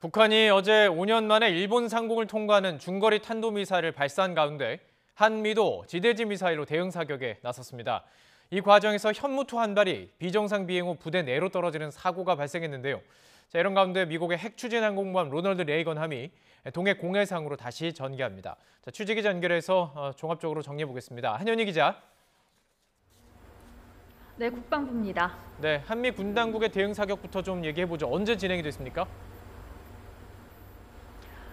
북한이 어제 5년 만에 일본 상공을 통과하는 중거리 탄도미사일을 발사한 가운데 한미도 지대지 미사일로 대응 사격에 나섰습니다. 이 과정에서 현무2 한 발이 비정상 비행 후 부대 내로 떨어지는 사고가 발생했는데요. 이런 가운데 미국의 핵 추진 항공모함 로널드 레이건함이 동해 공해상으로 다시 전개합니다. 취재기 연결해서 종합적으로 정리해 보겠습니다. 한현희 기자. 네, 국방부입니다. 네, 한미 군 당국의 대응 사격부터 좀 얘기해 보죠. 언제 진행이 됐습니까?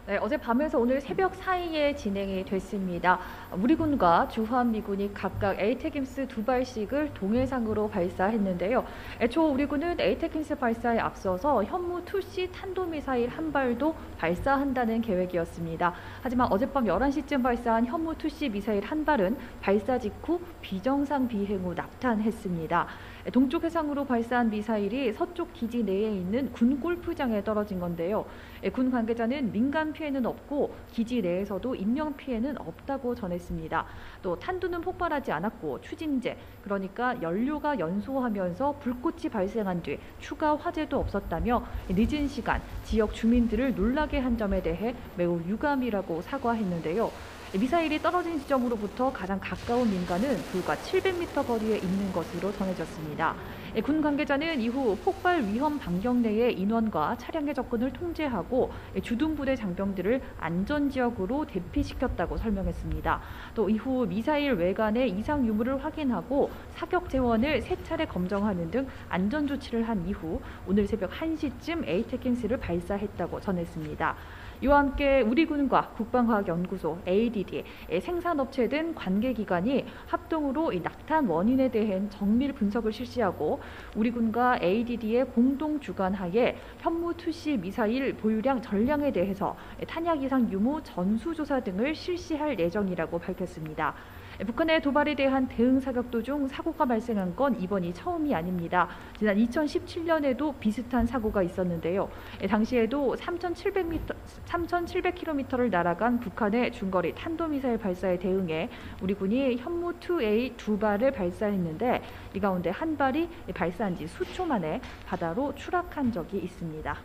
네, 어젯밤에서 오늘 새벽 사이에 진행이 됐습니다. 우리 군과 주한미군이 각각 에이테김스 2발씩을 동해상으로 발사했는데요. 애초 우리 군은 에이테김스 발사에 앞서서 현무2C 탄도미사일 1발도 발사한다는 계획이었습니다. 하지만 어젯밤 11시쯤 발사한 현무2C 미사일 1발은 발사 직후 비정상 비행 후 낙탄했습니다. 동쪽 해상으로 발사한 미사일이 서쪽 기지 내에 있는 군 골프장에 떨어진 건데요. 군 관계자는 민간 피해는 없고 기지 내에서도 인명 피해는 없다고 전했습니다. 또 탄두는 폭발하지 않았고 추진제, 그러니까 연료가 연소하면서 불꽃이 발생한 뒤 추가 화재도 없었다며 늦은 시간 지역 주민들을 놀라게 한 점에 대해 매우 유감이라고 사과했는데요. 미사일이 떨어진 지점으로부터 가장 가까운 민가는 불과 700m 거리에 있는 것으로 전해졌습니다. 군 관계자는 이후 폭발 위험 반경 내의 인원과 차량의 접근을 통제하고 주둔부대 장병들을 안전지역으로 대피시켰다고 설명했습니다. 또 이후 미사일 외관의 이상 유무를 확인하고 사격 재원을 3차례 검정하는 등 안전조치를 한 이후 오늘 새벽 1시쯤 에이테킹스를 발사했다고 전했습니다. 이와 함께 우리 군과 국방과학연구소, ADD, 생산업체 등 관계기관이 합동으로 이 낙탄 원인에 대한 정밀 분석을 실시하고 우리 군과 ADD의 공동 주관하에 현무2C 미사일 보유량 전량에 대해서 탄약 이상 유무 전수조사 등을 실시할 예정이라고 밝혔습니다. 북한의 도발에 대한 대응 사격도 중 사고가 발생한 건 이번이 처음이 아닙니다. 지난 2017년에도 비슷한 사고가 있었는데요. 당시에도 3,700km를 날아간 북한의 중거리 탄도미사일 발사에 대응해 우리 군이 현무2A 2발을 발사했는데 이 가운데 한 발이 발사한 지 수초 만에 바다로 추락한 적이 있습니다.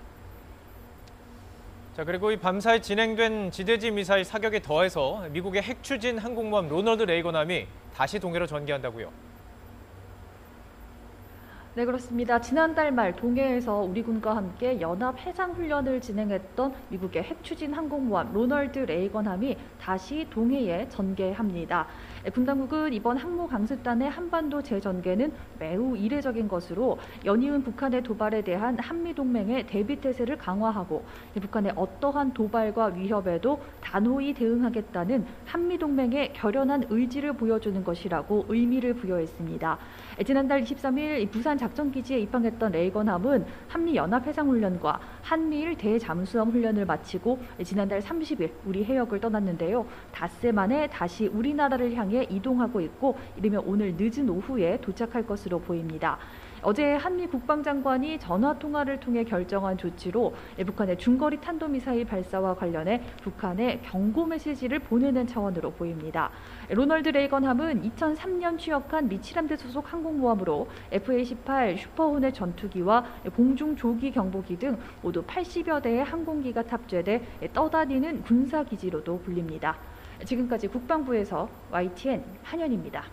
그리고 이 밤사이 진행된 지대지 미사일 사격에 더해서 미국의 핵 추진 항공모함 로널드 레이건함이 다시 동해로 전개한다고요. 네, 그렇습니다. 지난달 말 동해에서 우리 군과 함께 연합 해상 훈련을 진행했던 미국의 핵 추진 항공모함 로널드 레이건함이 다시 동해에 전개합니다. 군 당국은 이번 항모 강습단의 한반도 재전개는 매우 이례적인 것으로 연이은 북한의 도발에 대한 한미 동맹의 대비 태세를 강화하고 북한의 어떠한 도발과 위협에도 단호히 대응하겠다는 한미 동맹의 결연한 의지를 보여주는 것이라고 의미를 부여했습니다. 지난달 23일 부산 작전기지에 입항했던 레이건함은 한미 연합해상훈련과 한미일 대잠수함 훈련을 마치고 지난달 30일 우리 해역을 떠났는데요. 닷새 만에 다시 우리나라를 향해 이동하고 있고 이르면 오늘 늦은 오후에 도착할 것으로 보입니다. 어제 한미 국방장관이 전화통화를 통해 결정한 조치로 북한의 중거리 탄도미사일 발사와 관련해 북한에 경고 메시지를 보내는 차원으로 보입니다. 로널드 레이건함은 2003년 취역한 미 7함대 소속 항공모함으로 FA-18 슈퍼호넷 전투기와 공중조기 경보기 등 모두 80여 대의 항공기가 탑재돼 떠다니는 군사기지로도 불립니다. 지금까지 국방부에서 YTN 한현입니다.